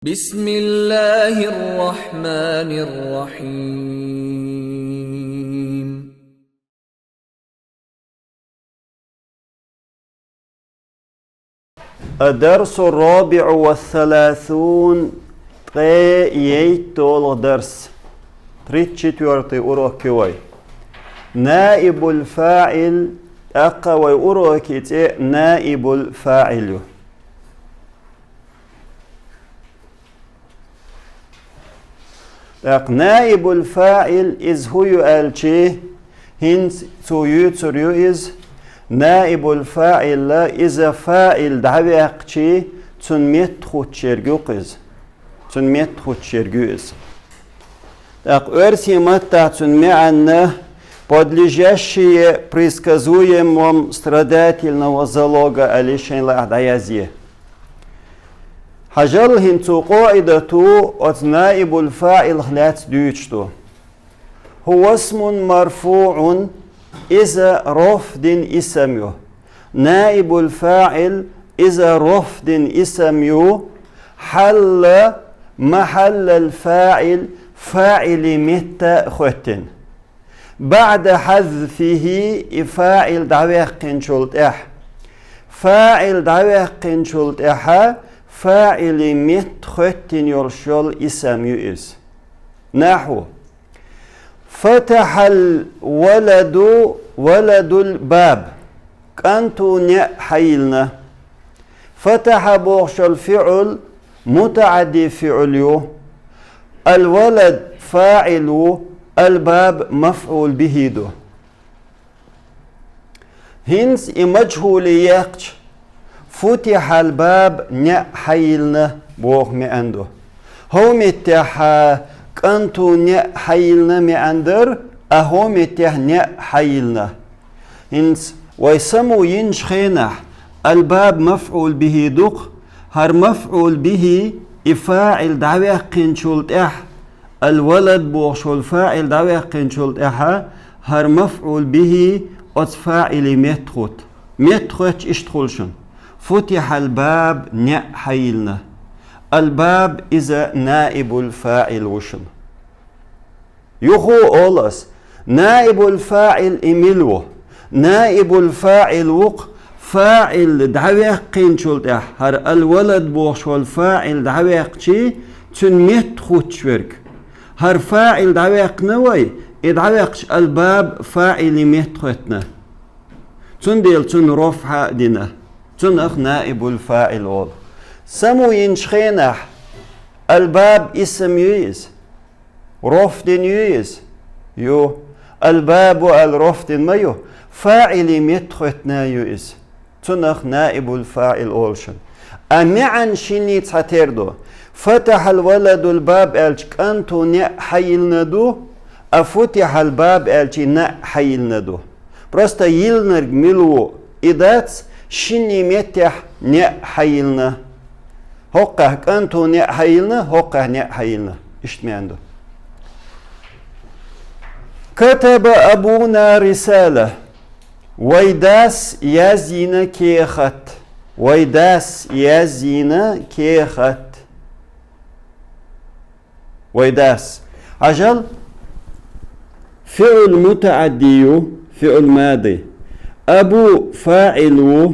بسم الله الرحمن الرحيم. الدرس الرابع والثلاثون ييتول درس تريتشتورتي أوروكيوي نائب الفاعل أقوى أوروكيتي نائب الفاعل نائب الفاعل إز هو يالشي هنس تيوتريو إز نائب الفاعل لا إذا فاعل دعوي أقشي تنميت خوتشيرجوكز تنميت خوتشيرجوز أرسي متى تنمي عنه подлежащее предсказуемым страдательного залога алишен лахдаязи. حجل هنتو قاعدة نائب الفاعل خلات دوشتو هو اسم مرفوع إذا رفض اسمه نائب الفاعل إذا رفض اسمه حل محل الفاعل فاعل متى ختن بعد حذفه فاعل دعوة شلت فاعل دعوة شلت فاعل مت ختن يرشل اسم يؤس نحو فتح الولد ولد الباب كنتو حيلنا فتح بوغش الفعل متعدي فعل الولد فاعل الباب مفعول به دو هنس مجهول يقش فتح الباب حيلنا بوغ عنده هو متح كنتو حيلنا معندر أهو متح حيلنا هنس ويسمو ينشخينه الباب مفعول به دق هر مفعول به فاعل دعوة قنشولت الولد بوغشول فاعل دعوة قنشولت هر مفعول به فاعل متخوت اشتخلشن فتح الباب حيلنا الباب إذا نائب الفاعل وشن يخو أولس نائب الفاعل إميلو نائب الفاعل وق فاعل دعوة قنشولت هر الولد بوغشول فاعل دعوة قشي تنميت خوتشورك هر فاعل دعوة قنوي دعوة قش الباب فاعل متخوتنا تنديل تن رفع دينا تنخ نائب الفاعل أول سمو ينشخينه الباب اسم يويز رفدن يويز يو الباب والرفدن ما يو فاعل متخوتنا يويز تنخ نائب الفاعل أولشن أمعن شيني تحتردو فتح الولد الباب ألش كنتو حيلنا دو أفتح الباب ألش حيلنا دو برستا يلنرق ملو إدات شيني متح حيلنا هقه كنتو حيلنا هقه حيلنا اشتمي عنده كتب أبونا رسالة ويداس يزين كيخت ويداس يزين كيخت ويداس عجل فعل متعدي فعل ماضي أبو فاعل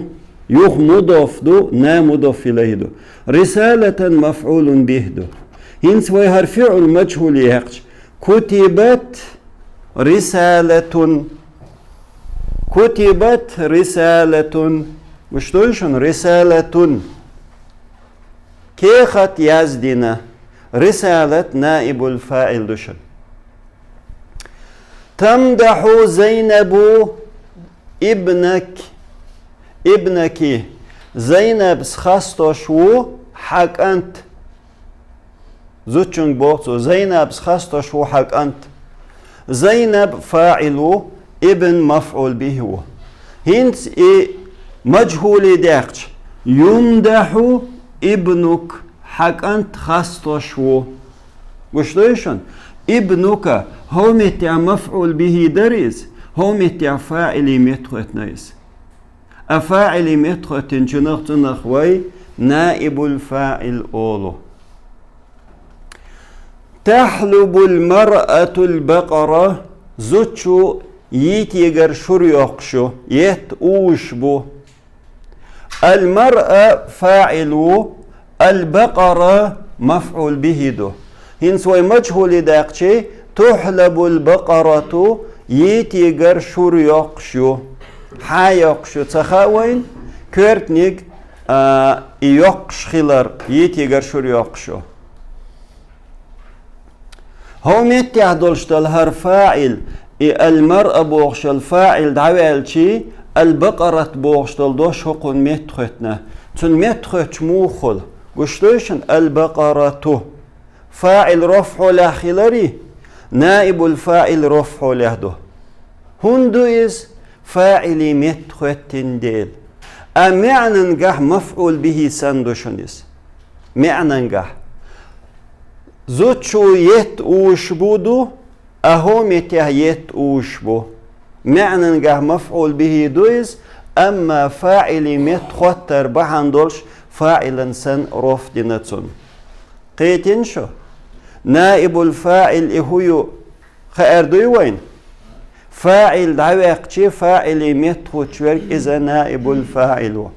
يخ مضاف دو نا مضاف إليه دو رسالة مفعول به دو هنس ويهر فعل مجهول يحقش كتبت رسالة كتبت رسالة مش دوشن رسالة كيخت يزدنا رسالة نائب الفاعل دوشن تمدح زينب ابنك زينب سخستشو حق أنت زوتشنج بوتو زينب سخستشو حق أنت زينب فاعل ابن مفعول به هنس مجهول داقش يمدح ابنك حق أنت خستشو وش دوشن ابنك هو متى مفعول به دريز هو متى فاعل متخوت نايس أفاعل متخوت جنخ وي نائب الفاعل أولو تحلب المرأة البقرة زوتشو يتيجر شريوقشو يت أوشبو المرأة فاعل البقرة مفعول به دو هنسوي مجهول داقشي تحلب البقرة يتيجر شريوقشو حايوقشو تخاوين كورتنيك يوقش خلر يتيجر شريوقشو هم يتعدلشتل هر فاعل المرأة بوغشل فاعل دعوالشي البقرة بوغشتل دوش هقون متخطنا تون متخط موخل قشتوشن البقرة فاعل رفع لاخلري نائب الفاعل رفع لهدو هندو إز فاعل متخطن ديل معنى نجح مفعول به سندوشنس معنى نجح زوتشو يت اوشبودو اهو متى يت اوشبو معنى نجح مفعول به دويز اما فاعل متخطر بحندولش فاعلا سن رف دينتون قيتين شو نائب الفاعل اهو خير دوي وين فاعل دعوقتي فاعل متخطر اذا نائب الفاعل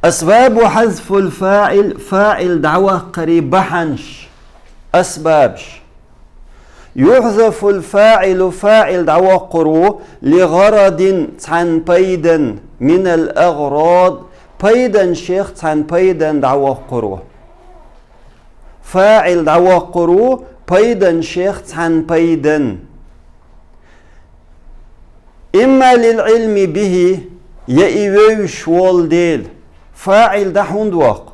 أسباب حذف الفاعل فاعل دعوة قريب بحنش أسبابش يحذف الفاعل فاعل دعوة قرو لغرض عن بيدا من الأغراض بيدا شيخ عن بيدا دعوة قرو فاعل دعوة قرو بيدا شيخ عن بيدا إما للعلم به يأيوش والديل فاعل ده هندوق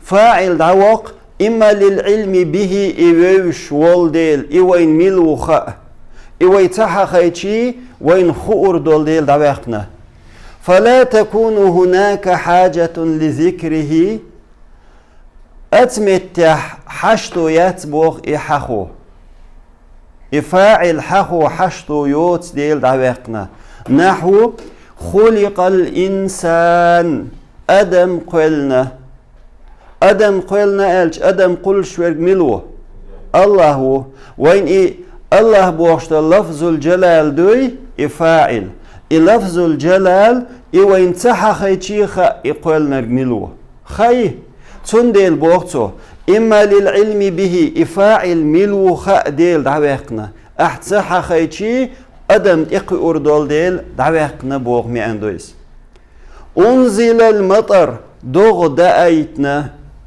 فاعل دعوق إما للعلم به إيوش والديل إيوين ملوخاء إيوي تحخيتشي وين خور دولديل دعوقنا فلا تكون هناك حاجة لذكره أتمتح حشتو يتبوغ إحخو إفاعل حخو حشتو يوت ديل دعوقنا نحو خلق الإنسان أدم قلنا ألش أدم قل شورج ملو الله وين الله بوشت لفظ الجلال دوي إفاعل لفظ الجلال وين تحخي تشيخا يقولنا ملو خي تنديل بوقتو إما للعلم به إفاعل ملو خاء ديل دعوقنا أحتسحخي تشي أدم إقي أردول ديل دعوقنا بوغ مي أندويس أنزل المطر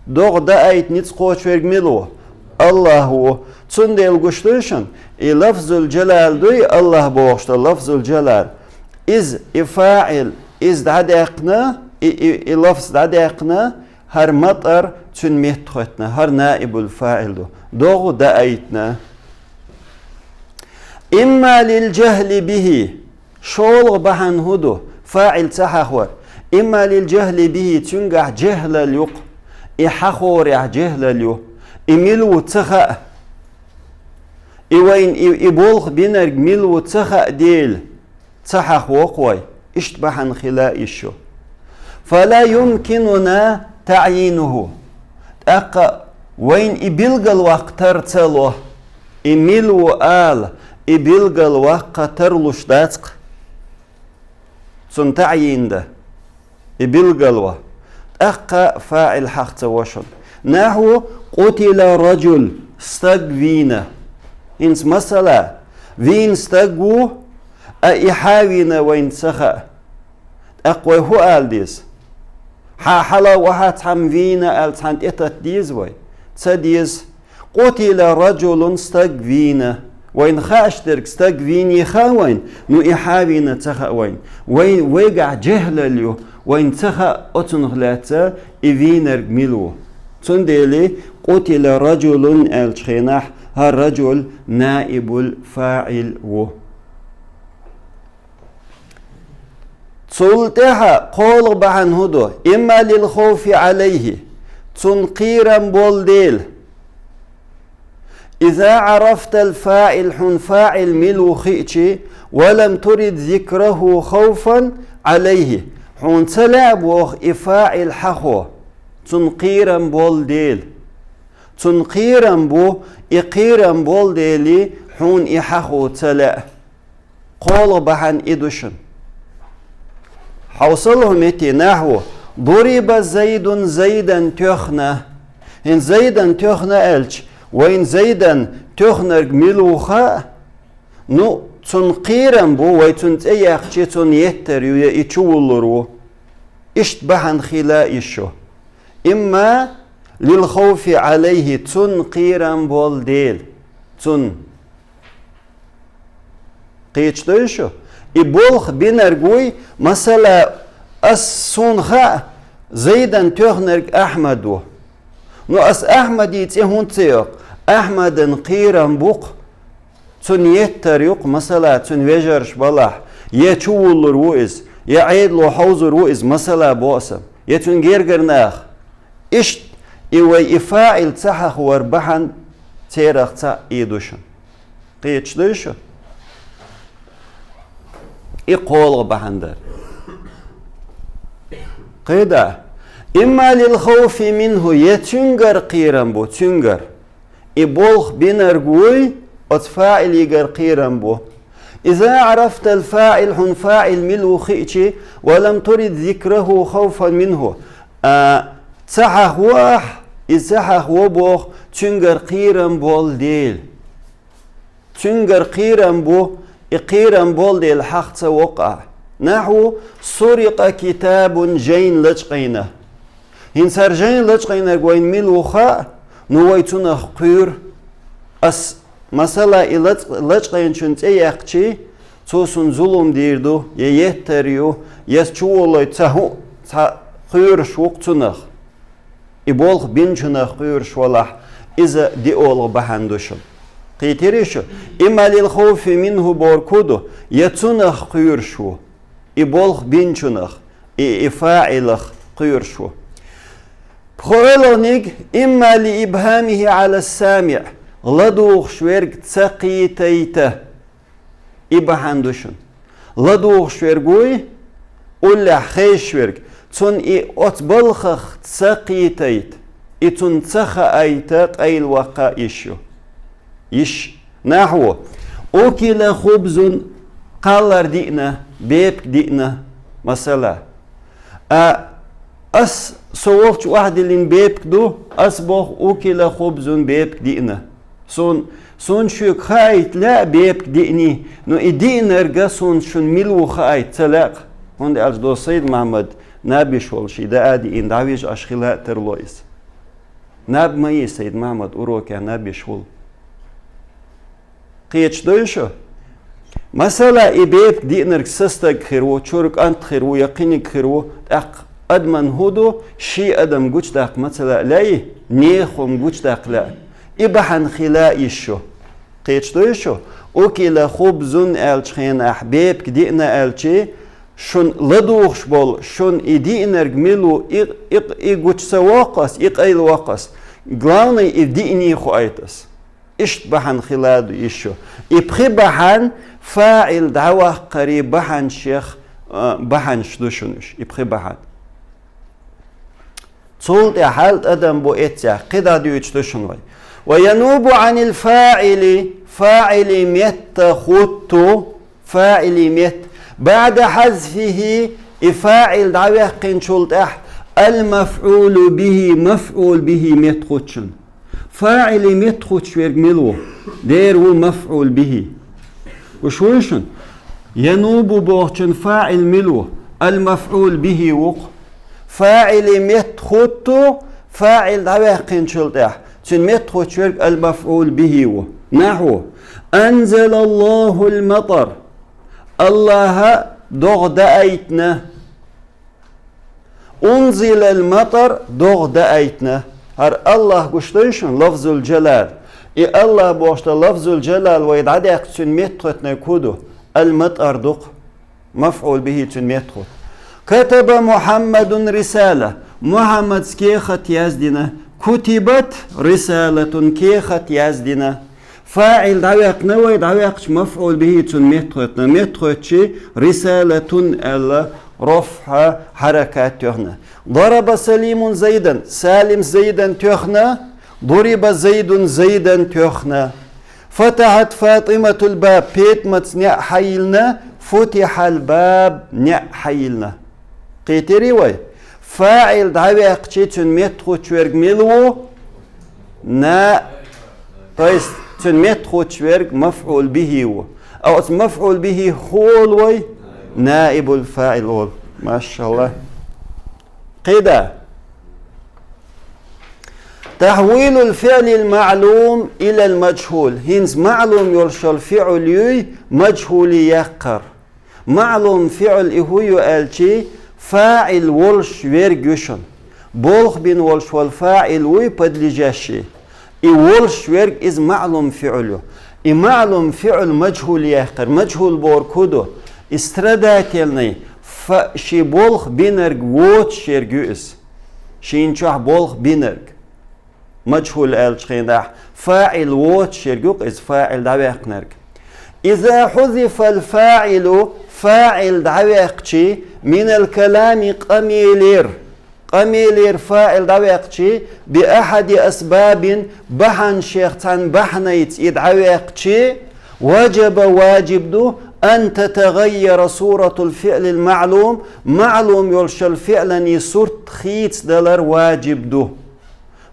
دوغ دأيت نتسقوش فرق ملو الله تنديل قشتوشن لفظ الجلال دوي الله بوغشت لفظ الجلال إز إفاعل إز دعقنا لفظ دعقنا هر مطر تن متخطنا هر نائب الفاعل دوغ دأيتنا إما للجهل به شولغ بحن هدو فاعل تحخور إما للجهل به تنجح جهل اليق إحخور جهل اليق إملو تخأ إوين إبولغ بينرق ملو تخأ ديل تحخ وقوي اشتبحن خلاء الشو فلا يمكننا تعيينه أقا وين إبلغ الوقت ترتلو إملو آل إبلغ الوقت ترلوش داتق سن تعيين ده إبلغ أقا فاعل حق توشن نحو قتل رجل استق فينا إنس مثلا فين استقو إحاوينا وين سخا أقوى هو آل ديس حالا وحات هم فينا آل تحنت إتت ديز وي تسديز قتل رجل استق فينا وين خاشترك استق فيني خاوين نو إحاوينا تخا وين ويقع جهل اليو وين تخا أتنغلاتا إفينر ميلو تنديلي قتل رجل الشخيناح هالرجل نائب الفاعل تلتها قول بحن هدو إما للخوف عليه تنقيرا بولديل إذا عرفت الفاعل حن فاعل ملو خيتشي ولم ترد ذكره خوفا عليه حن تلعب وخ إفاعل حخو تنقيرا بولديل تون قيرم بو إقيرم بول ديلي حون إحاخو تلا قول بحن إدوشن حوصلهم إتي نحو ضرب زيد زيدا تخنا إن زيدا تخنا ألش وإن زيدا تخنا ملوخا نو تون قيرم بو ويتون تأيخشي تون يتريو يتشولرو إشت بحن خلا إشو إما للخوف عليه تون قيرم بول ديل تون قيتش دوشو إبولخ بينرغوي مثلا السونخا زيدا تخنرك أحمدو نو أس أحمد يتهون تيوك أحمد قيرم بوق تون يتريوق مثلا تون ويجرش بلاح يتشولر وإز يعيد لو حوزر وإز مثلا بوسم يتون غيرغرناخ إشت إيوي إفاعل تحخ وربحن تيرخ تا إيدوشن قيتش دوشو إقول بحندر قيدا إما للخوف منه يتنجر قيرم بو تنجر إبولخ بنرغوي أتفاعل يجر قيرم بو إذا عرفت الفاعل هن فاعل ملو خيتي ولم ترد ذكره خوفا منه تحخ واح إزحخ وبوخ تنجر قيرم بول ديل تنجر قيرم بو إقيرم بول ديل حق وقع نحو سرق كتاب جين لجقينه هن سر جين لجقينه قوين ملوخا نويتونه قير أس مثلا لجقين شنت ايقشي توسن ظلم ديردو يتريو يسچولي تهو قير شوقتونه إبولغ بنشنه قير شوالح إذا دي أولغ بحندوشن قيتريشو إما للخوف منه بوركودو يتونه قير شو إبولغ بنشنه إفاعلغ قير شو بخوالونيك إما لإبهامه على السامع لدوغ شويرك تسقيتيته إبهاندوشن لدوغ شويرقوي أولا خيش شويرك تون أتبلخخ تسقيتيت إتون تسخ أيتاق أي الوقا إشو إش نحو أكل خبز قالر دينا بيبك دينا مثلا أس صوفت واحد اللي بيبك دو أصبح أكل خبز بيبك دينا سون شو خايت لا بيبك ديني نو إدينا رجع سون شون ملو خايت تلاق هون أرز دو سيد محمد نبي شول شي دا آدي إن دعويج أشخلاء ترلويس نب ما سيد محمد أروك نبي شول قيتش دوشو مثلا إبيبك دينرك سستك خيرو شورك أنت خيرو يقينك خيرو أق أدمن هدو شي أدم قوش داق مثلا لاي نيخم قوش داق لا إبحن خلاء يشو قيتش دوشو أوكي خبزون ألشخين أحبيبك دينا ألشي شون لدوخش بول شون إدينرك ميلو إقوش سواقس إقايل واقس главный إديني خو أيتس إشت بحن خلاد يشو إبخي بحن فاعل دعوة قريب بحن شيخ بحن شدوشنش إبخي بحن صولت حالت أدم بو إتيا قدا ديو يتشدوشن وينوب عن الفاعل فاعل ميت خطو فاعل ميت بعد حذفه إفاعل دعوة قين شولت المفعول به مفعول به ميت خطشن فاعل متخوتش ويرملو دير هو مفعول به وشويشن ينوب بوغشن فاعل ملو المفعول به وق فاعل متخوتو فاعل دواقين شلتح تن متخوتش المفعول به و نحو أنزل الله المطر الله دغد أيتنا أنزل المطر دغد أيتنا هر الله قشتيشن لفظ الجلال إي الله بوشت لفظ الجلال ويدعد يقتن متخوتنا كودو المطر دق مفعول به تن متخوت كتب محمد رسالة محمد كيخت يزدنا كتبت رسالة كيخت يزدنا فاعل دعوق نوي دعوق مفعول به تن متخوتنا متخوتشي رسالة ألا رفع حركات تهنا ضرب سليم زيدا سالم زيدا تهنا ضرب زيد زيدا تخنا فتحت فاطمة الباب بيتمت نع حيلنا فتح الباب نع حيلنا قيتري وي فاعل دعوة اقشي متخو تشورج ملو نا طيس متخو تشورج مفعول به أو مفعول به خول وي نائب الفاعل أول ما شاء الله قيدا تحويل الفعل المعلوم إلى المجهول هنز معلوم يلشل فعل يوي مجهول يقر معلوم فعل إهو ألشي فاعل ولش ويرجوشن بولخ بين ولش والفاعل وي بدلجاشي إي ولش ويرج إز معلوم فعله إي معلوم فعل مجهول يقر مجهول بوركودو استرداتلني فشي بولخ بينرج ووت شيرجوس شينشوح بولخ بينرج مجهول الشخيندح فاعل ووت شيرجوك إز فاعل دعويقنرج إذا حذف الفاعل فاعل دعويقشي من الكلام قميلير فاعل دعويقشي بأحد أسباب بحن شيختان بحنيت إدعويقشي وجب واجب دو أن تتغير صورة الفعل المعلوم معلوم يلشل فعلا صورت خيت دلر واجب دو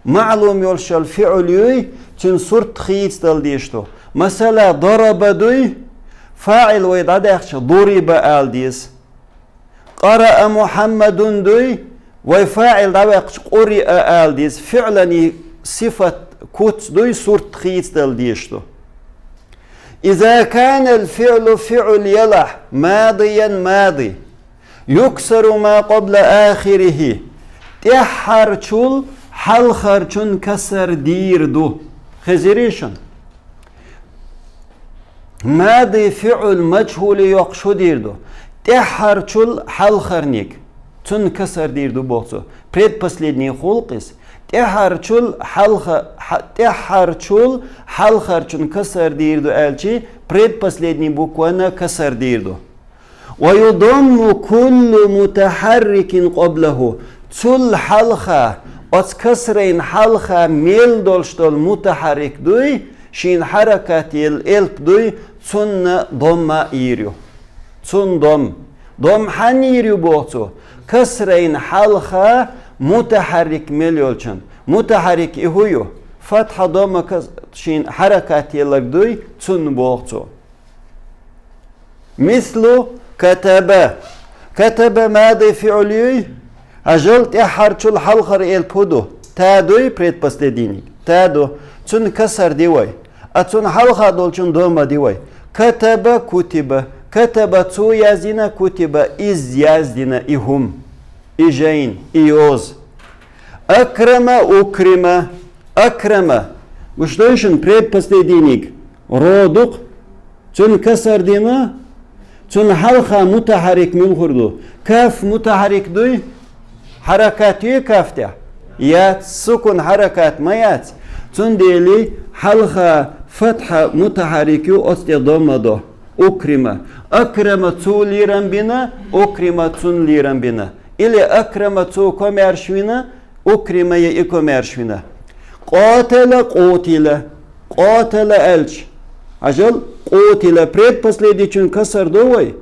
معلوم يلشل فعل يوي تن صورت خيت دل ديشتو مثلا ضرب دوي فاعل ويدعدخش ضرب آل ديس قرأ محمد دوي وفاعل دعدخش قرئ آل ديس فعلا صفة كوت دوي صورت خيت دل ديشتو إذا كان الفعل فعل يلح ماضيا ماضي يكسر ما قبل آخره تحرچول حل خرچون كسر ديردو خزيريشن ماضي فعل مجهول يقشو ديردو تحرچول حل خرنيك تون كسر ديردو بوخسو предпоследний холкис تحرچول حل خرچون كسر ديردو الچي предпоследний буква на كسر ديردو ويضم كل متحرك قبله تل حلخة أت كسرين حلخة ميل دولشتول متحرك دوي شين حركات الالب دوي تن ضم إيريو تن ضم حن إيريو بوتو كسرين حلخة متحرك ميل يولشن متحرك إهويو فتح ضم شين حركات يلردوي تن بوتو مثل كتب ماضي فعلي أجلت إحرچul حلقر البودو تادوي предпоследний تادو تن كسر ديوي أتن حلقة دولچun دوما ديوي كتب تو يزينا كتب إز يزينا إهم إجين إيوز أكرم وشتوشن предпоследний родуق تن كسر دينا تن حلقة متحرك ملخردو كاف متحرك دوي حركات يكافته يات سكون حركات ما يات تنديلي حلقة فتحة متحرك أستضم دو أكرم تو ليران بنا أكرم تون ليران بنا إلي أكرم تو كوميرشوينا أكرم يكوميرشوينا قاتل ألش أجل قاتل предпоследний چون كسر دوي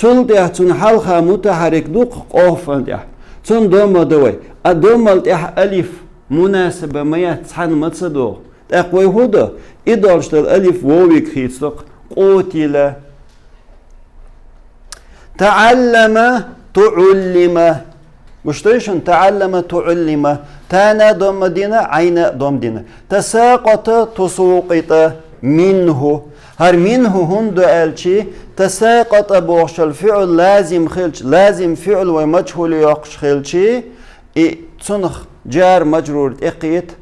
تون ده تون حلقة متحرك دو قوفن ده تون دوما دوي أدومال تح ألف مناسبة ما يتحن متصدو تقوي هودا إدارشت الألف وويك خيصق قتل تعلم مشتريشن تعلم تعلم تانا دوم دينا عين دوم دينا تساقط تسوقط منه هر منه هندو ألشي تساقط بوش الفعل لازم فعل ومجهول يقش خلشي تنخ جار مجرور اقيت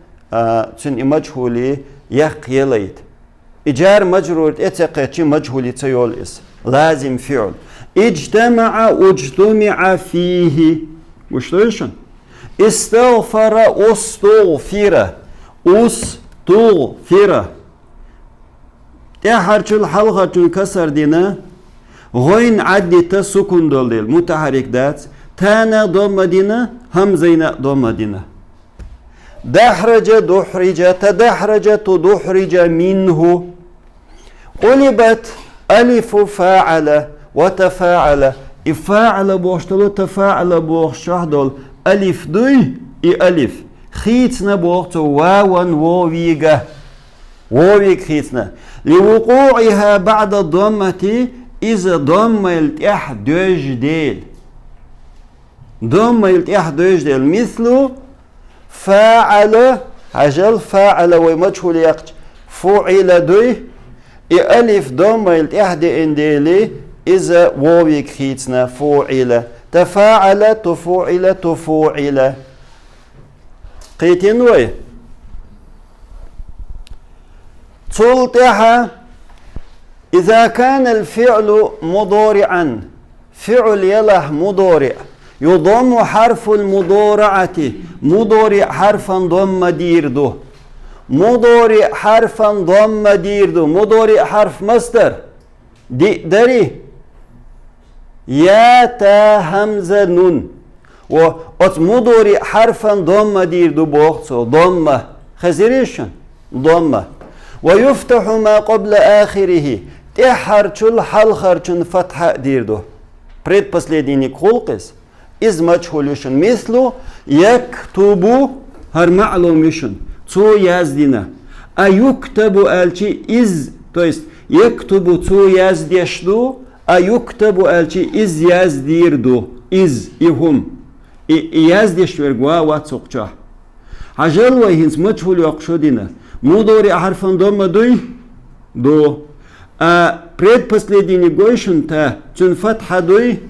تن مجهولي يقيليت جار مجرور اتقيت مجهولي تيول اس لازم فعل اجتمع فيه مشتريشن استغفر استغفر تحرچul حلقة كسر دينا غين عدت سكون دول متحرك دات تانا ضم دينا همزينا ضم دينا دحرج دحرج تدحرج تدحرج منه. قلبت ألف فاعل وتفاعل. إفاعل بوشتلو تفاعل بوشتل ألف دوي ألف خيتنا بوشتو واوا وويغا وويغ خيتنا لوقوعها بعد الضمة إذا ضم التح دوج ديل ضم التح دوج ديل مثل فاعل عجل فاعل ومجهول يقج فعل دوي ألف ضم التح ديلي إذا وويغ خيتنا فعل تفاعل تفاعل تفاعل قيتين وي تلتها إذا كان الفعل مضارعا فعل يله مضارع يضم حرف المضارعة مضارع حرفا ضم ديردو مضارع حرفا ضم ديردو مضارع حرف مصدر دري يا تا همزة نون وات مضارع حرفا ضم ديردو بوقتو ضم خزيريشن ضم ويفتح ما قبل آخره تحرچل حل خرچن فتح ديردو предпоследний خلقس из مجهولشن مثل يكتب هر معلومشن تو يزدنا أيكتب ألچي из то есть يكتب تو يزدشدو أيكتب ألچي из يزديردو из إهم يزدش ورغوا واتسوقچا عجل وهنس مجهول يقشدنا مضارع حرفا ضم دوي دو предпоследний гойшен та чун фатха дуй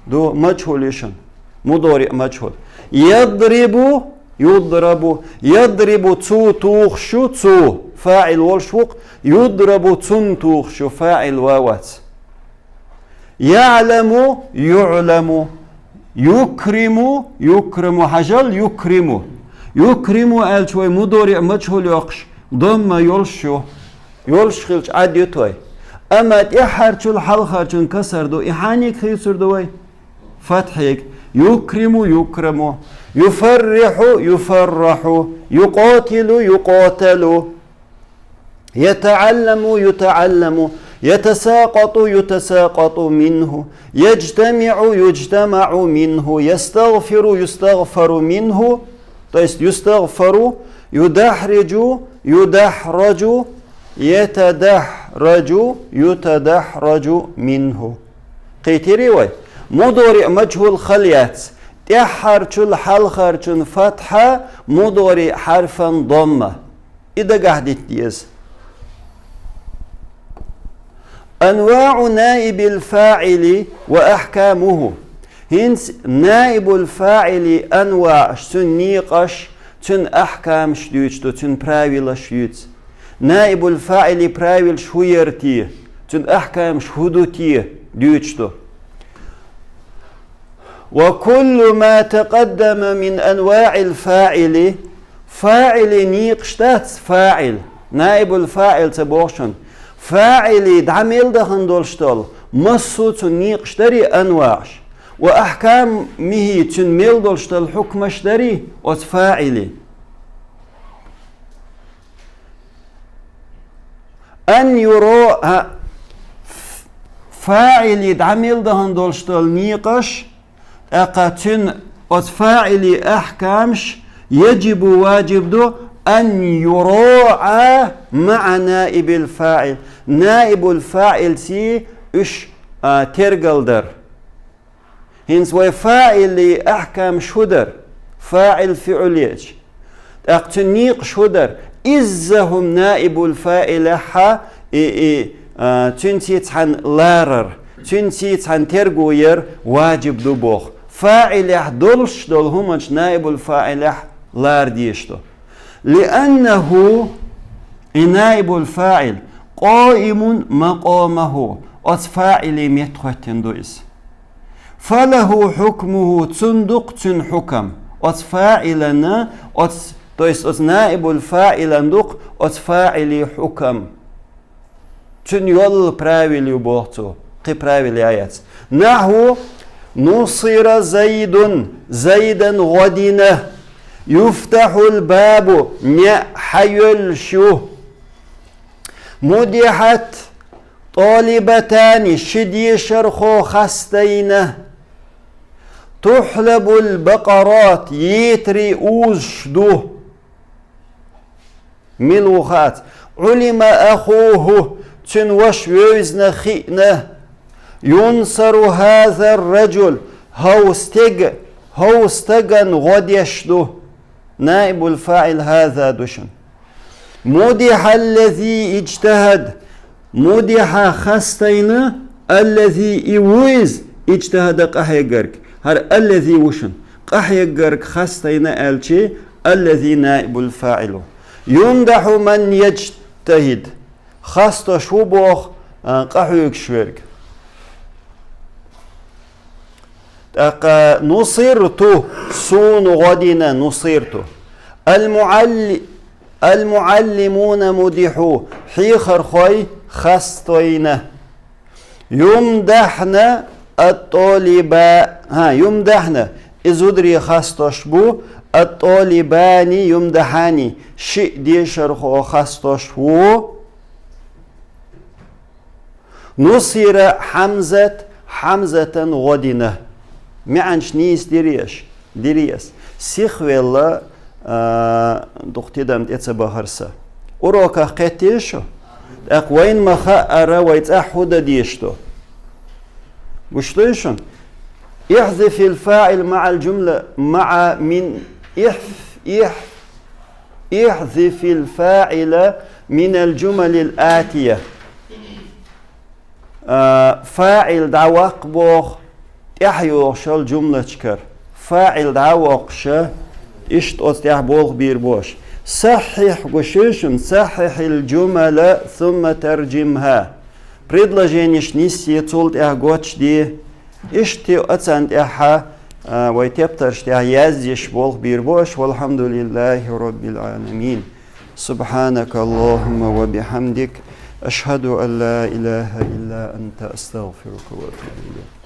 до мачхулишен мудори мачхул ядрибу юдрабу ядрибу цу тухшу цу фаил волшвук юдрабу цун тухшу фаил вавац я'ламу ю'ламу юкриму юкриму хажал юкриму юкриму алчвай мудори мачхул яқш ضم يلشو يلشخلش عاد يتوي أما تحرچل حل خرچن كسردو إحانيك خيسردوي فتحيك يكرم يكرم يفرح يفرح يقاتل يقاتل يتعلم يتعلم يتساقط يتساقط منه يجتمع يجتمع منه يستغفر يستغفر منه то есть يستغفر يدحرج يدحرج يتدحرج يتدحرج منه قيتري وي مضارع مجهول خليات تحرچل حل خرچن فتحة مضارع حرفا ضمة إذا قاعدت ديز أنواع نائب الفاعل وأحكامه هنس نائب الفاعل أنواع سنيقش تن أحكام شديتو تن правила شديت نائب الفاعل правил شويرتي تن أحكام شهودتي ديتو وكل ما تقدم من أنواع الفاعل فاعل نيقشتات فاعل نائب الفاعل تبوشن فاعل دعمل دهن دولشتل مصو تن نيقشتري أنواعش وأحكام مهي تن ميل دولشتل حكمشتري وتفاعلي أن يرى فاعل دعمل دهن دولشتل نيقش أقاتن وتفاعل أحكامش يجب واجب دو أن يراعى مع نائب الفاعل نائب الفاعل سي إش ترقلدر هنس وفاعل أحكام شدر فاعل فعليج أقتنيق شدر إزهم نائب الفاعل حا تنسيت عن لارر تنسيت عن ترقوير واجب دو بوخ فاعل دولش دول همش نائب الفاعل لار ديشتو لأنه نائب الفاعل قائم مقامه أصفاعل ميتختن دويس فله حكمه تصندق تن حكم أصفاعلنا تويس نائب الفاعل ندق أصفاعل حكم تن يول правил يبوغتو قي правил آيات نحو نصر زيد زيدا غدنا يفتح الباب حيل شو مدحت طالبتان شدي شرخو خستين تحلب البقرات يتري أوزشدو ملوخات علم أخوه تنوش ويزن خينا ينصر هذا الرجل هوستغن غديشدو نائب الفاعل هذا دشن مدح الذي اجتهد مدح خستين الذي يويز اجتهد قحيقرك هر الذي وشن قحيقرك خستين الشي الذي نائب الفاعل يمدح من يجتهد خست شوبوخ قحيق شويرك نصرت سون غدنا نصرت المعلمون مدحوا حيخر خوي خستوين يمدحنا الطالباء يمدحنا إزودري خستوشبو الطالبان يمدحاني شئ دي شرخو خستوشبو نصر حمزة غدنا معنش نيس ديريس سيخ ويلا دختيدم تيتسبا هرسا أروكا قتيشو وين ما خأر ويتأحود ديشتو وشليشون يحذف الفاعل مع الجملة مع من يحذف الفاعل من الجمل الآتية فاعل دعوق بوخ يحيو شال جملة شكر فاعل دعوق شا اشت أستيح بوخ بير بوش صحح وشيشن صحح الجمل ثم ترجمها предложениш نيسي تولت غوتش دي اشتي أتسانت احا ويتبترش يازيش بوخ بير بوش والحمد لله رب العالمين سبحانك اللهم وبحمدك أشهد أن لا إله إلا أنت أستغفرك وأتوب إليك